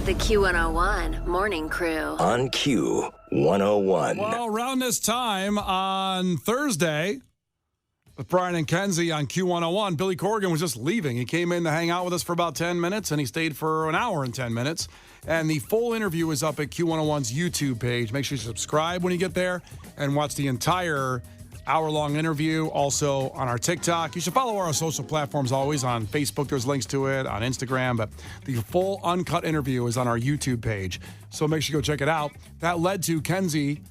The Q101 Morning Crew. On Q101. Well, around this time on Thursday, with Brian and Kenzie on Q101, Billy Corgan was just leaving. He came in to hang out with us for about 10 minutes, and he stayed for an hour and 10 minutes. And the full interview is up at Q101's YouTube page. Make sure you subscribe when you get there and watch the entire hour-long interview. Also on our TikTok. You should follow our social platforms always. On Facebook, there's links to it. On Instagram. But the full uncut interview is on our YouTube page. So make sure you go check it out. That led to Kenzie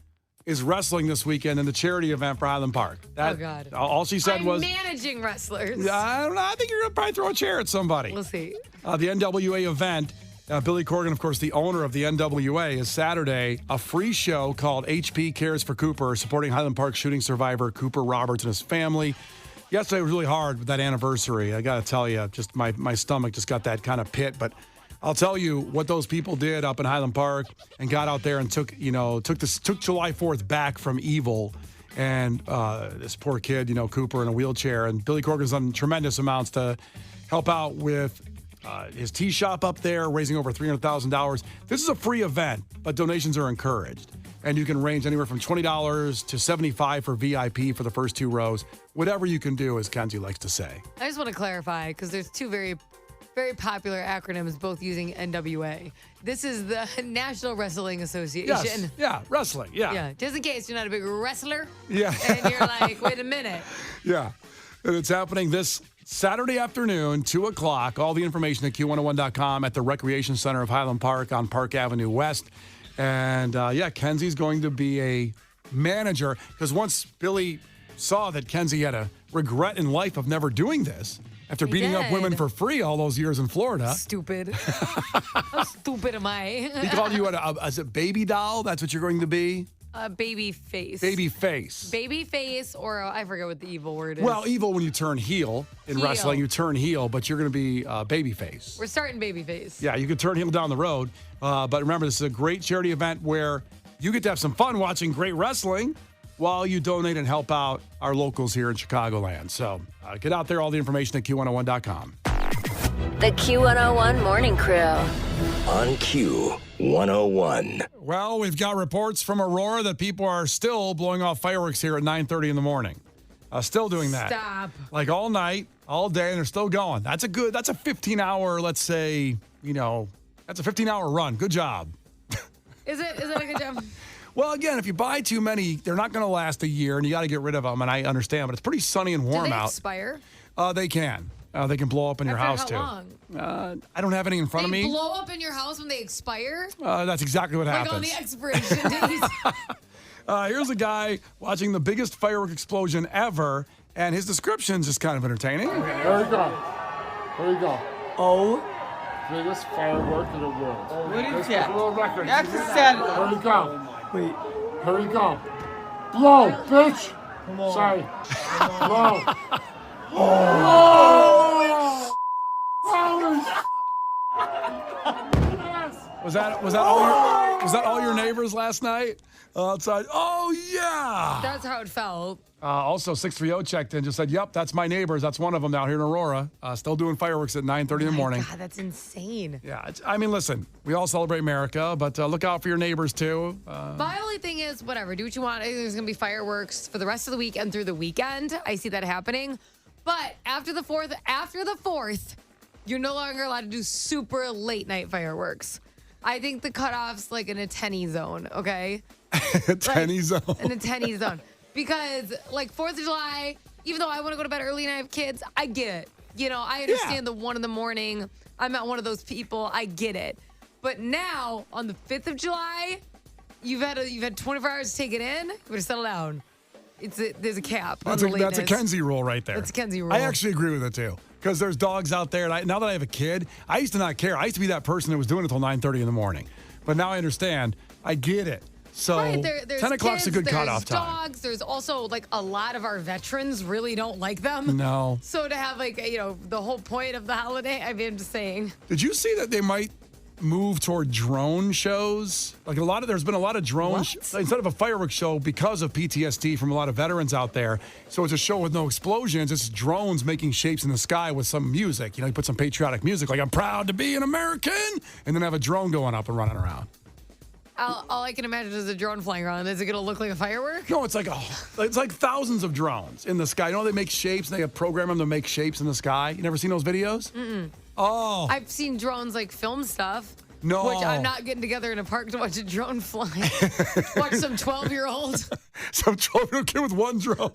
is wrestling this weekend in the charity event for Highland Park. Oh, God. All she said was... managing wrestlers. I don't know. I think you're going to probably throw a chair at somebody. We'll see. The NWA event, Billy Corgan, of course, the owner of the NWA, is Saturday, a free show called HP Cares for Cooper, supporting Highland Park shooting survivor Cooper Roberts and his family. Yesterday was really hard with that anniversary. I got to tell you, just my stomach just got that kind of pit. But I'll tell you what those people did up in Highland Park and got out there and took July 4th back from evil. And this poor kid, Cooper in a wheelchair. And Billy Corgan's done tremendous amounts to help out with his tea shop up there, raising over $300,000. This is a free event, but donations are encouraged. And you can range anywhere from $20 to $75 for VIP for the first two rows. Whatever you can do, as Kenzie likes to say. I just want to clarify, because there's two very, very popular acronyms, both using NWA. This is the National Wrestling Association. Yes. Yeah, wrestling. Yeah. Yeah. Just in case you're not a big wrestler. Yeah. And you're like, wait a minute. Yeah. And it's happening this Saturday afternoon, 2 o'clock. All the information at Q101.com at the Recreation Center of Highland Park on Park Avenue West. And, Kenzie's going to be a manager. Because once Billy saw that Kenzie had a regret in life of never doing this, after beating up women for free all those years in Florida. Stupid. How stupid am I? He called you as a baby doll? That's what you're going to be? Baby face. Baby face. Baby face, or I forget what the evil word is. Well, evil when you turn heel. In wrestling, you turn heel, but you're going to be baby face. We're starting baby face. Yeah, you can turn heel down the road. But remember, this is a great charity event where you get to have some fun watching great wrestling while you donate and help out our locals here in Chicagoland. So get out there, all the information at Q101.com. The Q101 Morning Crew. On Q101. Well, we've got reports from Aurora that people are still blowing off fireworks here at 9:30 in the morning. Still doing that. Stop. Like all night, all day, and they're still going. That's a 15-hour, let's say, that's a 15-hour run. Good job. Is it a good job? Well, again, if you buy too many, they're not going to last a year, and you got to get rid of them, and I understand, but it's pretty sunny and warm Do they out. expire? They can. They can blow up in your house, After how too. long? I don't have any in front of me. They blow up in your house when they expire? That's exactly what happens. Like on the expiration days. Here's a guy watching the biggest firework explosion ever, and his description's just kind of entertaining. Here we go. Oh. Biggest firework in the world. What is that? World record. That's a sad. Here we go. Wait. Here we go. Blow, bitch. Come on. Sorry. Blow. Was that all your neighbors last night outside? Oh yeah. That's how it felt. Also, 630 checked in, just said, "Yep, that's my neighbors. That's one of them down here in Aurora. Still doing fireworks at 9:30 in the morning." God, that's insane. Yeah, listen, we all celebrate America, but look out for your neighbors too. My only thing is, whatever, do what you want. I think there's gonna be fireworks for the rest of the week and through the weekend. I see that happening. But after the fourth, you're no longer allowed to do super late night fireworks. I think the cutoff's like in a 10 zone, okay? Tenny zone. In a 10 zone. Because, 4th of July, even though I want to go to bed early and I have kids, I get it. I understand the 1 in the morning. I'm not one of those people. I get it. But now, on the 5th of July, you've had 24 hours to take it in. You better settle down. There's a cap. That's a Kenzie rule right there. That's a Kenzie rule. I actually agree with it too. Because there's dogs out there. And now that I have a kid, I used to not care. I used to be that person that was doing it until 9:30 in the morning. But now I understand. I get it. So right, there's 10 o'clock's kids, a good cutoff time. There's dogs. There's also a lot of our veterans really don't like them. No. So to have the whole point of the holiday, I'm just saying. Did you see that they might move toward drone shows. Like there's been a lot of drone instead of a fireworks show because of PTSD from a lot of veterans out there. So it's a show with no explosions. It's drones making shapes in the sky with some music. You put some patriotic music, like I'm proud to be an American, and then have a drone going up and running around. All I can imagine is a drone flying around. Is it going to look like a firework? No, it's like thousands of drones in the sky. They make shapes. They have programmed them to make shapes in the sky. You never seen those videos? Mm-mm. Oh. I've seen drones film stuff. No. Which I'm not getting together in a park to watch a drone fly. Watch some 12-year-old. Some 12-year-old kid with one drone.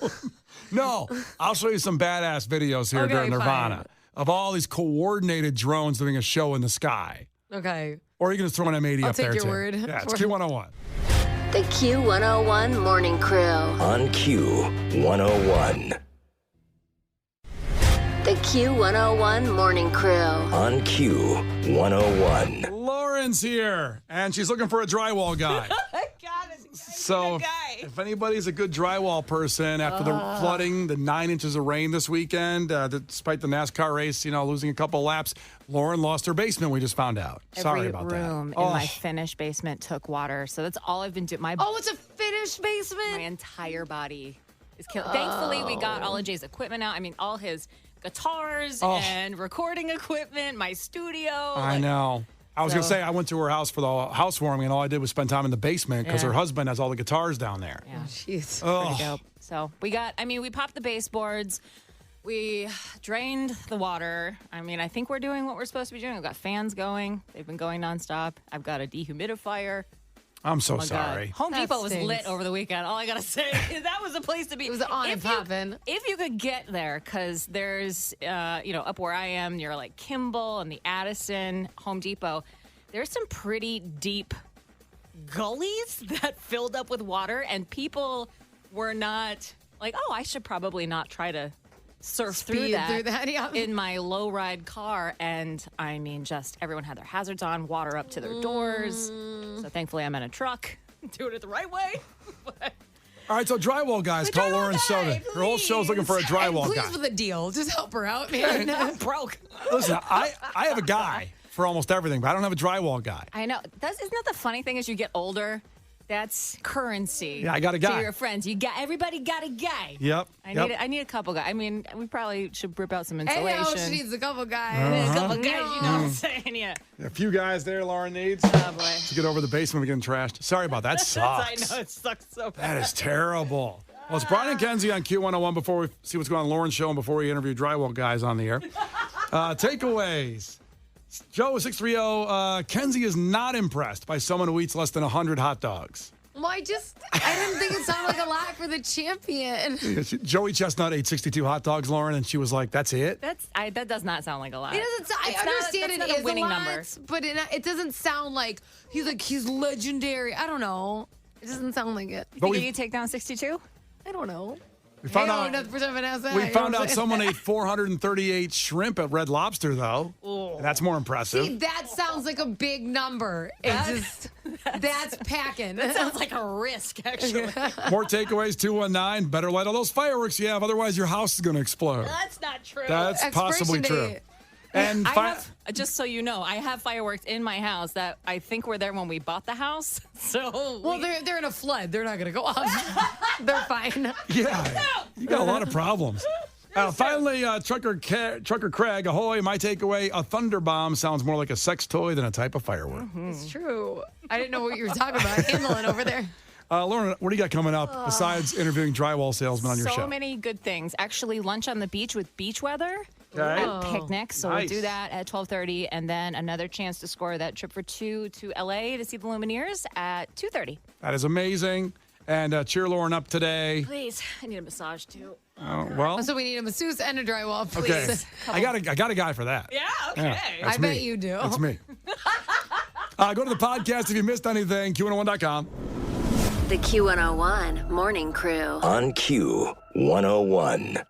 No. I'll show you some badass videos here during Nirvana of all these coordinated drones doing a show in the sky. Okay. Or you can just throw an M80 up there, too. I'll take your word. Yeah, it's Q101. The Q101 Morning Crew. On Q101. The Q101 Morning Crew. On Q101. Lauren's here, and she's looking for a drywall guy. So if anybody's a good drywall person after the flooding, the 9 inches of rain this weekend, despite the NASCAR race, losing a couple laps, Lauren lost her basement, we just found out. Sorry about that. Every room in my finished basement took water, so that's all I've been doing. It's a finished basement? My entire body is killed. Thankfully, we got all of Jay's equipment out. I mean, all his guitars and recording equipment, my studio. I know. I was going to say, I went to her house for the housewarming, and all I did was spend time in the basement because her husband has all the guitars down there. Yeah. Jeez. Pretty dope. So we popped the baseboards. We drained the water. I think we're doing what we're supposed to be doing. We've got fans going. They've been going nonstop. I've got a dehumidifier. I'm so Oh my sorry. God. Home That Depot was stinks. lit over the weekend. All I got to say is that was a place to be. It was on and popping. If you could get there, because there's, up where I am, near Kimball and the Addison Home Depot, there's some pretty deep gullies that filled up with water, and people were not I should probably not try to surf through that yeah. in my low-ride car. And everyone had their hazards on, water up to their doors. So thankfully I'm in a truck doing it the right way. All right, so drywall guys, call Lauren Soda. Her whole show's looking for a drywall guy. Please with a deal. Just help her out, man. I'm broke. Listen, I have a guy for almost everything, but I don't have a drywall guy. I know. Isn't that the funny thing? As you get older, that's currency. Yeah, I got a guy. To your friends, everybody got a guy. Yep. I need a couple guys. We probably should rip out some insulation. Hey, she needs a couple guys. A couple guys, you know what I'm saying? Yeah. A few guys there Lauren needs Oh boy. to get over the basement and getting trashed. Sorry about that. That sucks. I know, it sucks so bad. That is terrible. Well, it's Brian and Kenzie on Q101 before we see what's going on in Lauren's show and before we interview drywall guys on the air. Takeaways. Joe 630, Kenzie is not impressed by someone who eats less than 100 hot dogs. Well, I didn't think it sounded like a lot for the champion. Joey Chestnut ate 62 hot dogs, Lauren, and she was like, that's it? That does not sound like a lot. It doesn't. I understand that's it not is a winning a lot, number. but it doesn't sound like he's legendary. I don't know. It doesn't sound like it. You think you take down 62? I don't know. We found out, we found out someone ate 438 shrimp at Red Lobster, though. And that's more impressive. See, that sounds like a big number. That's packing. That sounds like a risk, actually. More takeaways, 219. Better light all those fireworks you have, otherwise your house is going to explode. That's not true. That's possibly true. Day. And just so you know, I have fireworks in my house that I think were there when we bought the house. So they're in a flood. They're not going to go off. They're fine. Yeah, you got a lot of problems. Finally, Trucker Craig, ahoy, my takeaway, a thunder bomb sounds more like a sex toy than a type of firework. It's true. I didn't know what you were talking about handling over there. Lauren, what do you got coming up besides interviewing drywall salesmen on your show? So many good things. Actually, lunch on the beach with beach weather. Okay. At picnic, so Nice. we'll do that at 12:30, and then another chance to score that trip for two to LA to see the Lumineers at 2:30. That is amazing. And cheer Lauren up today. Please, I need a massage too. Well, So we need a masseuse and a drywall, please. okay. I got a guy for that. Yeah, okay. Yeah, that's I bet me. you do. That's me. Go to the podcast if you missed anything, Q101.com. The Q101 Morning Crew. On Q101.